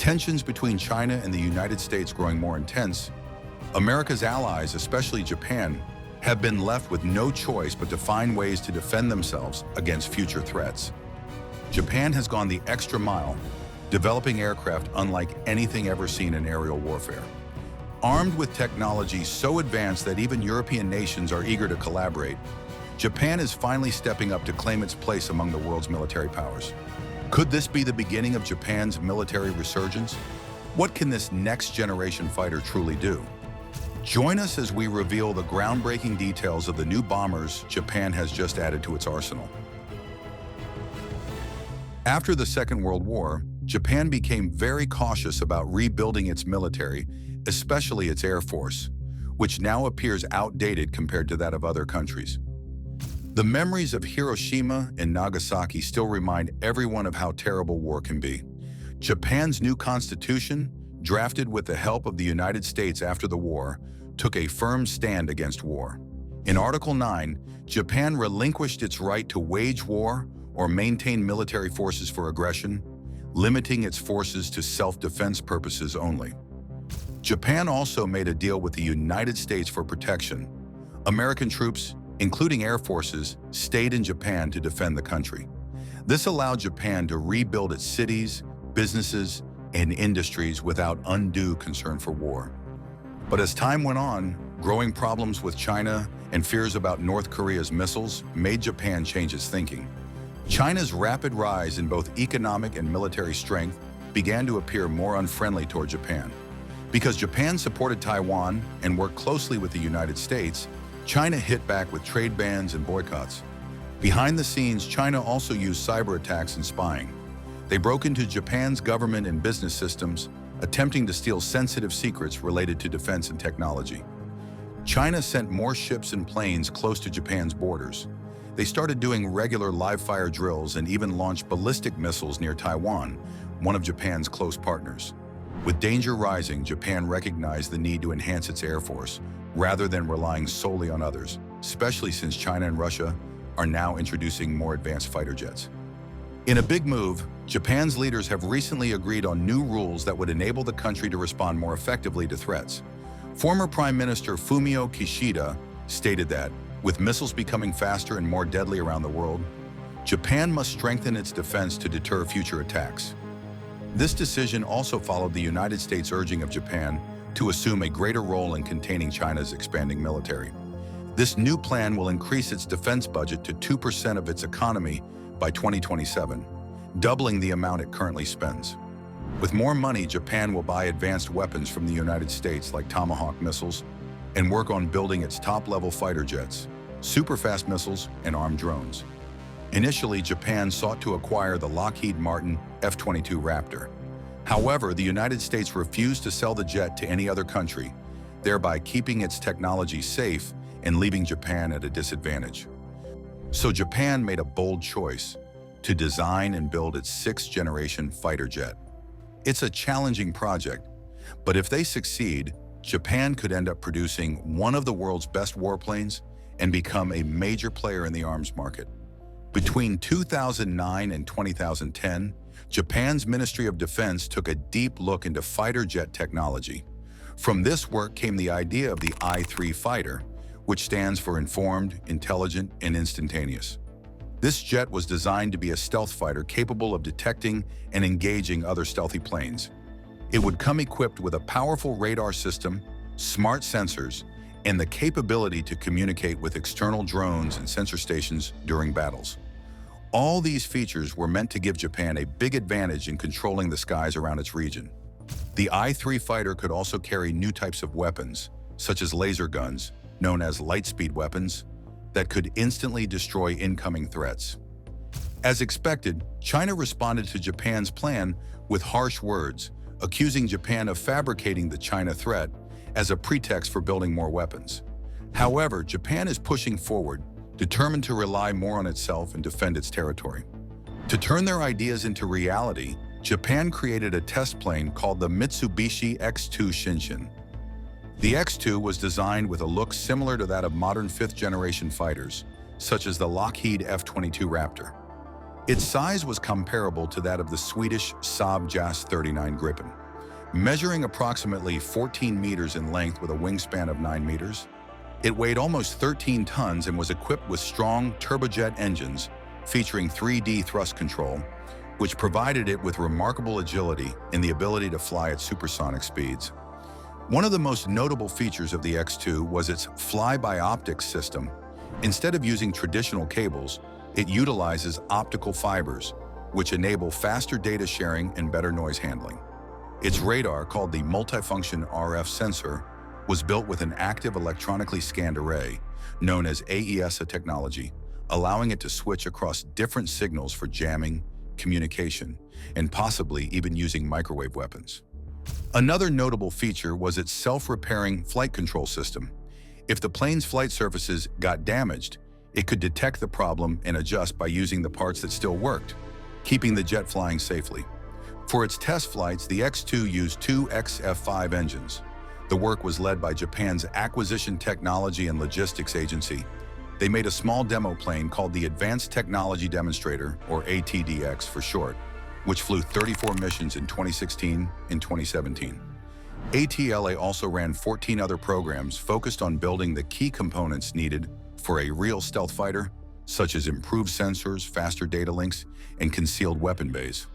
tensions between China and the United States growing more intense, America's allies, especially Japan, have been left with no choice but to find ways to defend themselves against future threats. Japan has gone the extra mile, developing aircraft unlike anything ever seen in aerial warfare. Armed with technology so advanced that even European nations are eager to collaborate, Japan is finally stepping up to claim its place among the world's military powers. Could this be the beginning of Japan's military resurgence? What can this next-generation fighter truly do? Join us as we reveal the groundbreaking details of the new bombers Japan has just added to its arsenal. After the Second World War, Japan became very cautious about rebuilding its military, especially its air force, which now appears outdated compared to that of other countries. The memories of Hiroshima and Nagasaki still remind everyone of how terrible war can be. Japan's new constitution, drafted with the help of the United States after the war, took a firm stand against war. In Article 9, Japan relinquished its right to wage war or maintain military forces for aggression, limiting its forces to self-defense purposes only. Japan also made a deal with the United States for protection. American troops, including air forces, stayed in Japan to defend the country. This allowed Japan to rebuild its cities, businesses, and industries without undue concern for war. But as time went on, growing problems with China and fears about North Korea's missiles made Japan change its thinking. China's rapid rise in both economic and military strength began to appear more unfriendly toward Japan. Because Japan supported Taiwan and worked closely with the United States, China hit back with trade bans and boycotts. Behind the scenes, China also used cyber attacks and spying. They broke into Japan's government and business systems, attempting to steal sensitive secrets related to defense and technology. China sent more ships and planes close to Japan's borders. They started doing regular live-fire drills and even launched ballistic missiles near Taiwan, one of Japan's close partners. With danger rising, Japan recognized the need to enhance its air force, rather than relying solely on others, especially since China and Russia are now introducing more advanced fighter jets. In a big move, Japan's leaders have recently agreed on new rules that would enable the country to respond more effectively to threats. Former Prime Minister Fumio Kishida stated that, with missiles becoming faster and more deadly around the world, Japan must strengthen its defense to deter future attacks. This decision also followed the United States' urging of Japan to assume a greater role in containing China's expanding military. This new plan will increase its defense budget to 2% of its economy by 2027, doubling the amount it currently spends. With more money, Japan will buy advanced weapons from the United States like Tomahawk missiles and work on building its top-level fighter jets, super-fast missiles, and armed drones. Initially, Japan sought to acquire the Lockheed Martin F-22 Raptor. However, the United States refused to sell the jet to any other country, thereby keeping its technology safe and leaving Japan at a disadvantage. So Japan made a bold choice to design and build its sixth-generation fighter jet. It's a challenging project, but if they succeed, Japan could end up producing one of the world's best warplanes and become a major player in the arms market. Between 2009 and 2010, Japan's Ministry of Defense took a deep look into fighter jet technology. From this work came the idea of the I-3 fighter, which stands for Informed, Intelligent, and Instantaneous. This jet was designed to be a stealth fighter capable of detecting and engaging other stealthy planes. It would come equipped with a powerful radar system, smart sensors, and the capability to communicate with external drones and sensor stations during battles. All these features were meant to give Japan a big advantage in controlling the skies around its region. The I-3 fighter could also carry new types of weapons, such as laser guns, known as light-speed weapons, that could instantly destroy incoming threats. As expected, China responded to Japan's plan with harsh words, accusing Japan of fabricating the China threat as a pretext for building more weapons. However, Japan is pushing forward, determined to rely more on itself and defend its territory. To turn their ideas into reality, Japan created a test plane called the Mitsubishi X-2 Shinshin. The X-2 was designed with a look similar to that of modern fifth-generation fighters, such as the Lockheed F-22 Raptor. Its size was comparable to that of the Swedish Saab JAS 39 Gripen. Measuring approximately 14 meters in length with a wingspan of 9 meters, it weighed almost 13 tons and was equipped with strong turbojet engines featuring 3D thrust control, which provided it with remarkable agility and the ability to fly at supersonic speeds. One of the most notable features of the X-2 was its fly-by-optics system. Instead of using traditional cables, it utilizes optical fibers, which enable faster data sharing and better noise handling. Its radar, called the multifunction RF sensor, was built with an active electronically scanned array, known as AESA technology, allowing it to switch across different signals for jamming, communication, and possibly even using microwave weapons. Another notable feature was its self-repairing flight control system. If the plane's flight surfaces got damaged, it could detect the problem and adjust by using the parts that still worked, keeping the jet flying safely. For its test flights, the X-2 used two XF-5 engines. The work was led by Japan's Acquisition Technology and Logistics Agency. They made a small demo plane called the Advanced Technology Demonstrator, or ATDX for short, which flew 34 missions in 2016 and 2017. ATLA also ran 14 other programs focused on building the key components needed for a real stealth fighter, such as improved sensors, faster data links, and concealed weapon bays.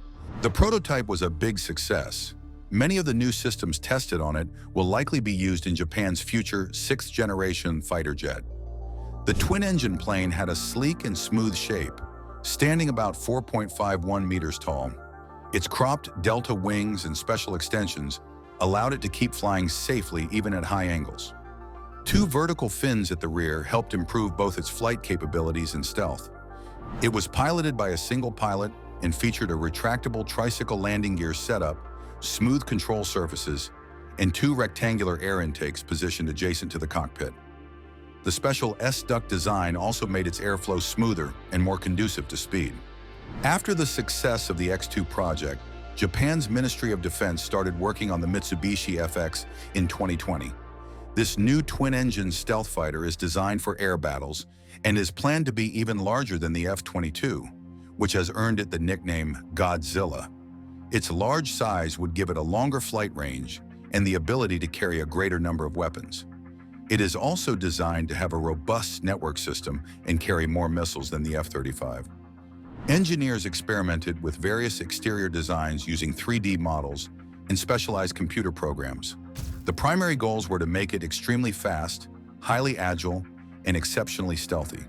The prototype was a big success. Many of the new systems tested on it will likely be used in Japan's future 6th-generation fighter jet. The twin-engine plane had a sleek and smooth shape, standing about 4.51 meters tall. Its cropped delta wings and special extensions allowed it to keep flying safely even at high angles. Two vertical fins at the rear helped improve both its flight capabilities and stealth. It was piloted by a single pilot and featured a retractable tricycle landing gear setup, smooth control surfaces, and two rectangular air intakes positioned adjacent to the cockpit. The special S-duct design also made its airflow smoother and more conducive to speed. After the success of the X-2 project, Japan's Ministry of Defense started working on the Mitsubishi FX in 2020. This new twin-engine stealth fighter is designed for air battles and is planned to be even larger than the F-22, which has earned it the nickname Godzilla. Its large size would give it a longer flight range and the ability to carry a greater number of weapons. It is also designed to have a robust network system and carry more missiles than the F-35. Engineers experimented with various exterior designs using 3D models and specialized computer programs. The primary goals were to make it extremely fast, highly agile, and exceptionally stealthy.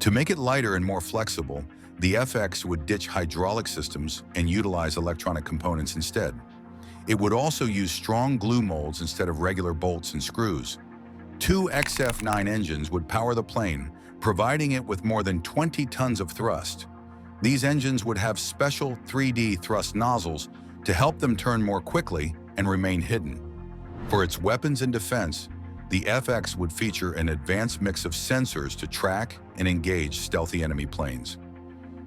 To make it lighter and more flexible, the FX would ditch hydraulic systems and utilize electronic components instead. It would also use strong glue molds instead of regular bolts and screws. Two XF-9 engines would power the plane, providing it with more than 20 tons of thrust. These engines would have special 3D thrust nozzles to help them turn more quickly and remain hidden. For its weapons and defense, the FX would feature an advanced mix of sensors to track and engage stealthy enemy planes.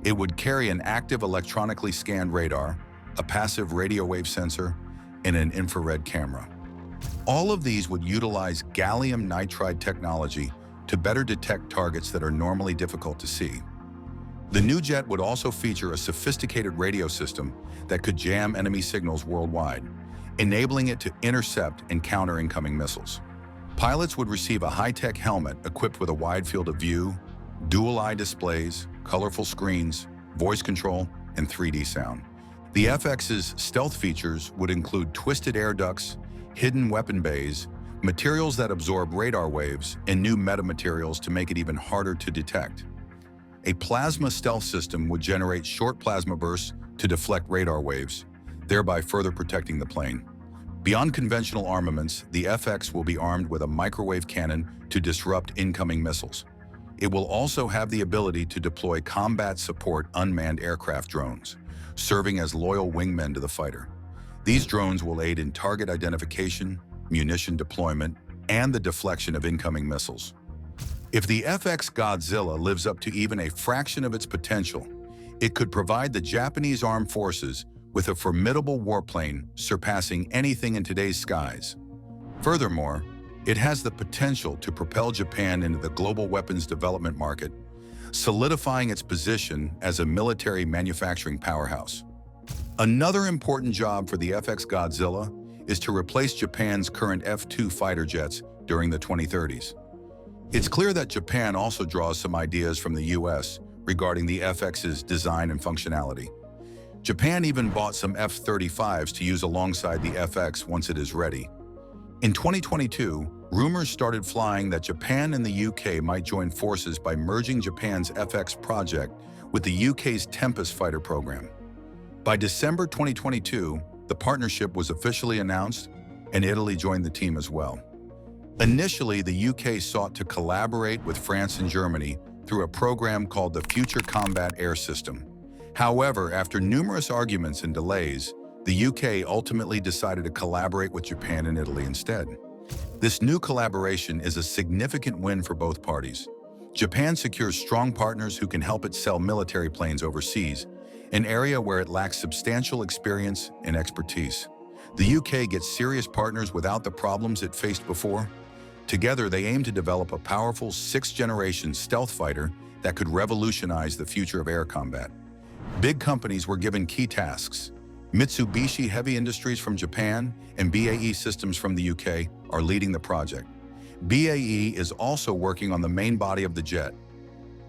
It would carry an active electronically scanned radar, a passive radio wave sensor, and an infrared camera. All of these would utilize gallium nitride technology to better detect targets that are normally difficult to see. The new jet would also feature a sophisticated radio system that could jam enemy signals worldwide, enabling it to intercept and counter incoming missiles. Pilots would receive a high-tech helmet equipped with a wide field of view, dual-eye displays, colorful screens, voice control, and 3D sound. The FX's stealth features would include twisted air ducts, hidden weapon bays, materials that absorb radar waves, and new metamaterials to make it even harder to detect. A plasma stealth system would generate short plasma bursts to deflect radar waves, thereby further protecting the plane. Beyond conventional armaments, the FX will be armed with a microwave cannon to disrupt incoming missiles. It will also have the ability to deploy combat support unmanned aircraft drones, serving as loyal wingmen to the fighter. These drones will aid in target identification, munition deployment, and the deflection of incoming missiles. If the FX Godzilla lives up to even a fraction of its potential, it could provide the Japanese armed forces with a formidable warplane surpassing anything in today's skies. Furthermore, it has the potential to propel Japan into the global weapons development market, solidifying its position as a military manufacturing powerhouse. Another important job for the FX Godzilla is to replace Japan's current F-2 fighter jets during the 2030s. It's clear that Japan also draws some ideas from the US regarding the FX's design and functionality. Japan even bought some F-35s to use alongside the FX once it is ready. In 2022, rumors started flying that Japan and the UK might join forces by merging Japan's FX project with the UK's Tempest fighter program. By December 2022, the partnership was officially announced, and Italy joined the team as well. Initially, the UK sought to collaborate with France and Germany through a program called the Future Combat Air System. However, after numerous arguments and delays, the UK ultimately decided to collaborate with Japan and Italy instead. This new collaboration is a significant win for both parties. Japan secures strong partners who can help it sell military planes overseas, an area where it lacks substantial experience and expertise. The UK gets serious partners without the problems it faced before. Together, they aim to develop a powerful sixth-generation stealth fighter that could revolutionize the future of air combat. Big companies were given key tasks. Mitsubishi Heavy Industries from Japan and BAE Systems from the UK are leading the project. BAE is also working on the main body of the jet.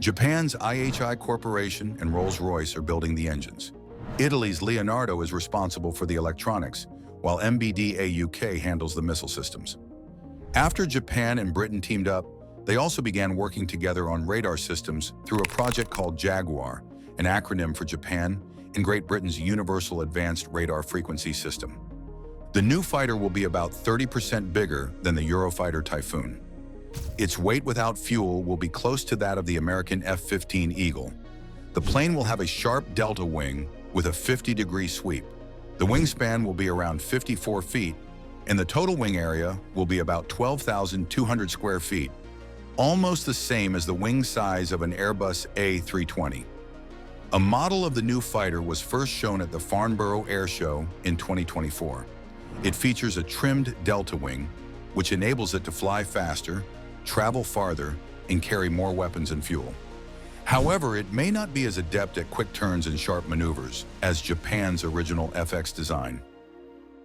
Japan's IHI Corporation and Rolls-Royce are building the engines. Italy's Leonardo is responsible for the electronics, while MBDA UK handles the missile systems. After Japan and Britain teamed up, they also began working together on radar systems through a project called Jaguar, an acronym for Japan and Great Britain's Universal Advanced Radar Frequency System. The new fighter will be about 30% bigger than the Eurofighter Typhoon. Its weight without fuel will be close to that of the American F-15 Eagle. The plane will have a sharp delta wing with a 50-degree sweep. The wingspan will be around 54 feet, and the total wing area will be about 12,200 square feet, almost the same as the wing size of an Airbus A320. A model of the new fighter was first shown at the Farnborough Air Show in 2024. It features a trimmed delta wing, which enables it to fly faster, travel farther, and carry more weapons and fuel. However, it may not be as adept at quick turns and sharp maneuvers as Japan's original FX design.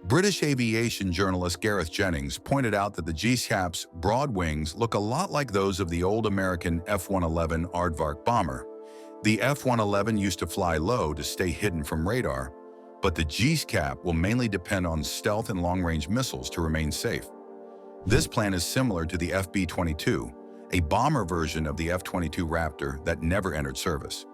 British aviation journalist Gareth Jennings pointed out that the GSAP's broad wings look a lot like those of the old American F-111 Aardvark bomber. The F-111 used to fly low to stay hidden from radar, but the GSAP will mainly depend on stealth and long-range missiles to remain safe. This plan is similar to the FB-22, a bomber version of the F-22 Raptor that never entered service.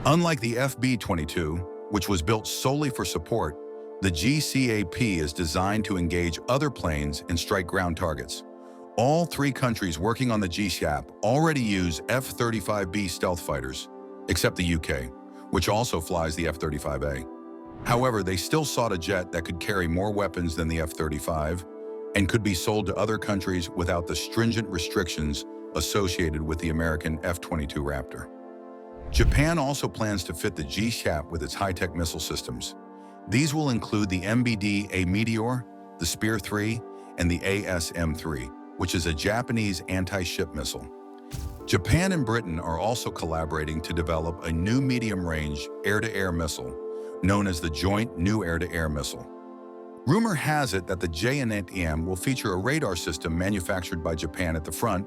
Unlike the FB-22, which was built solely for support, the GCAP is designed to engage other planes and strike ground targets. All three countries working on the GSAP already use F-35B stealth fighters, except the UK, which also flies the F-35A. However, they still sought a jet that could carry more weapons than the F-35 and could be sold to other countries without the stringent restrictions associated with the American F-22 Raptor. Japan also plans to fit the GSAP with its high-tech missile systems. These will include the MBDA Meteor, the Spear 3, and the ASM-3, which is a Japanese anti-ship missile. Japan and Britain are also collaborating to develop a new medium-range air-to-air missile, known as the Joint New Air-to-Air Missile. Rumor has it that the JNATM will feature a radar system manufactured by Japan at the front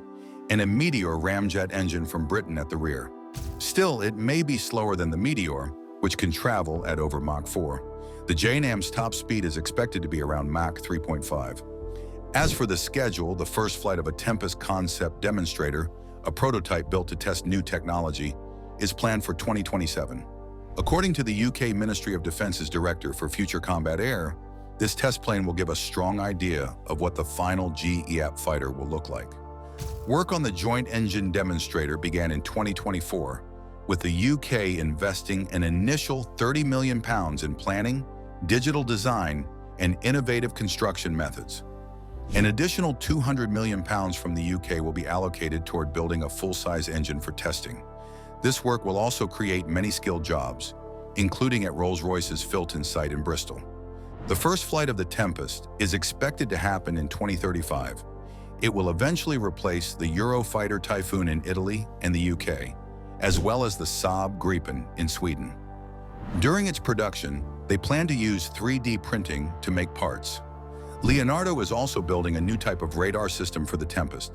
and a Meteor ramjet engine from Britain at the rear. Still, it may be slower than the Meteor, which can travel at over Mach 4. The JNAM's top speed is expected to be around Mach 3.5. As for the schedule, the first flight of a Tempest concept demonstrator, a prototype built to test new technology, is planned for 2027. According to the UK Ministry of Defence's Director for Future Combat Air, this test plane will give a strong idea of what the final GEAP fighter will look like. Work on the joint engine demonstrator began in 2024, with the UK investing an initial £30 million in planning, digital design, and innovative construction methods. An additional £200 million from the UK will be allocated toward building a full-size engine for testing. This work will also create many skilled jobs, including at Rolls-Royce's Filton site in Bristol. The first flight of the Tempest is expected to happen in 2035. It will eventually replace the Eurofighter Typhoon in Italy and the UK, as well as the Saab Gripen in Sweden. During its production, they plan to use 3D printing to make parts. Leonardo is also building a new type of radar system for the Tempest.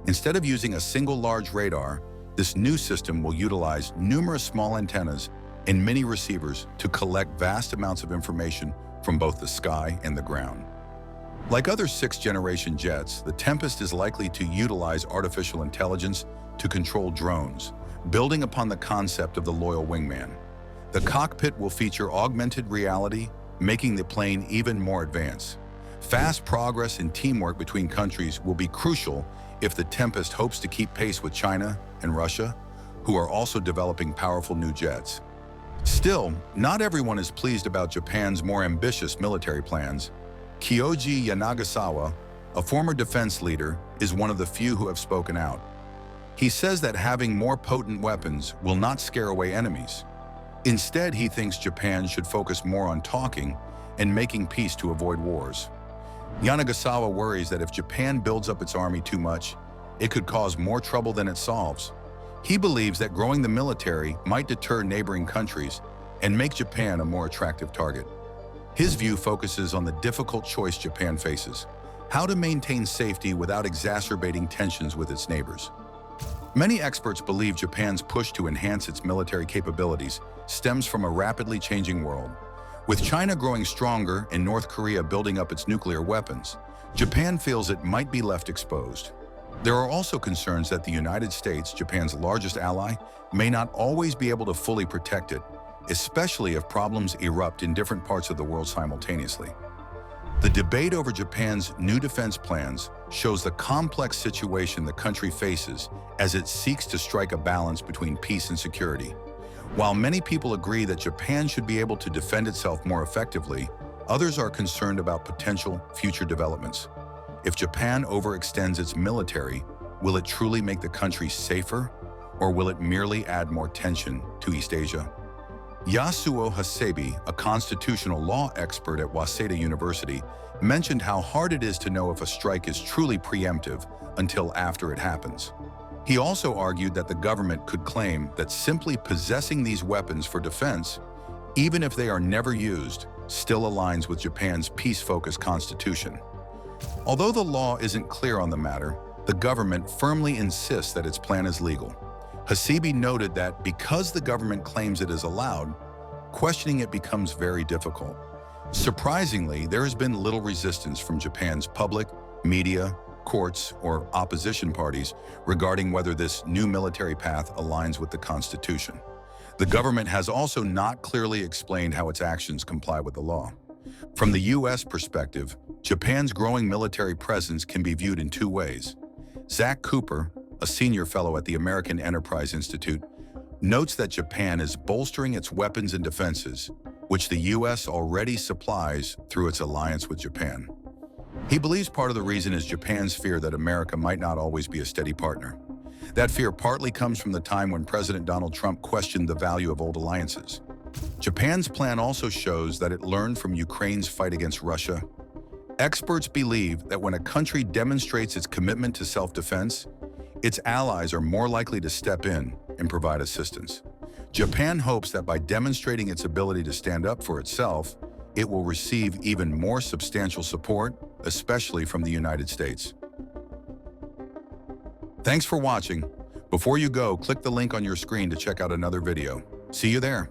Instead of using a single large radar, this new system will utilize numerous small antennas and mini receivers to collect vast amounts of information from both the sky and the ground. Like other sixth-generation jets, the Tempest is likely to utilize artificial intelligence to control drones, building upon the concept of the loyal wingman. The cockpit will feature augmented reality, making the plane even more advanced. Fast progress and teamwork between countries will be crucial if the Tempest hopes to keep pace with China and Russia, who are also developing powerful new jets. Still, not everyone is pleased about Japan's more ambitious military plans. Kyoji Yanagasawa, a former defense leader, is one of the few who have spoken out. He says that having more potent weapons will not scare away enemies. Instead, he thinks Japan should focus more on talking and making peace to avoid wars. Yanagasawa worries that if Japan builds up its army too much, it could cause more trouble than it solves. He believes that growing the military might deter neighboring countries and make Japan a more attractive target. His view focuses on the difficult choice Japan faces: how to maintain safety without exacerbating tensions with its neighbors. Many experts believe Japan's push to enhance its military capabilities stems from a rapidly changing world. With China growing stronger and North Korea building up its nuclear weapons, Japan feels it might be left exposed. There are also concerns that the United States, Japan's largest ally, may not always be able to fully protect it, especially if problems erupt in different parts of the world simultaneously. The debate over Japan's new defense plans shows the complex situation the country faces as it seeks to strike a balance between peace and security. While many people agree that Japan should be able to defend itself more effectively, others are concerned about potential future developments. If Japan overextends its military, will it truly make the country safer, or will it merely add more tension to East Asia? Yasuo Hasebi, a constitutional law expert at Waseda University, mentioned how hard it is to know if a strike is truly preemptive until after it happens. He also argued that the government could claim that simply possessing these weapons for defense, even if they are never used, still aligns with Japan's peace-focused constitution. Although the law isn't clear on the matter, the government firmly insists that its plan is legal. Hasebi noted that because the government claims it is allowed, questioning it becomes very difficult. Surprisingly, there has been little resistance from Japan's public, media, courts, or opposition parties regarding whether this new military path aligns with the Constitution. The government has also not clearly explained how its actions comply with the law. From the U.S. perspective, Japan's growing military presence can be viewed in two ways. Zach Cooper, a senior fellow at the American Enterprise Institute, notes that Japan is bolstering its weapons and defenses, which the U.S. already supplies through its alliance with Japan. He believes part of the reason is Japan's fear that America might not always be a steady partner. That fear partly comes from the time when President Donald Trump questioned the value of old alliances. Japan's plan also shows that it learned from Ukraine's fight against Russia. Experts believe that when a country demonstrates its commitment to self-defense, its allies are more likely to step in and provide assistance. Japan hopes that by demonstrating its ability to stand up for itself, it will receive even more substantial support, especially from the United States. Thanks for watching. Before you go, click the link on your screen to check out another video. See you there.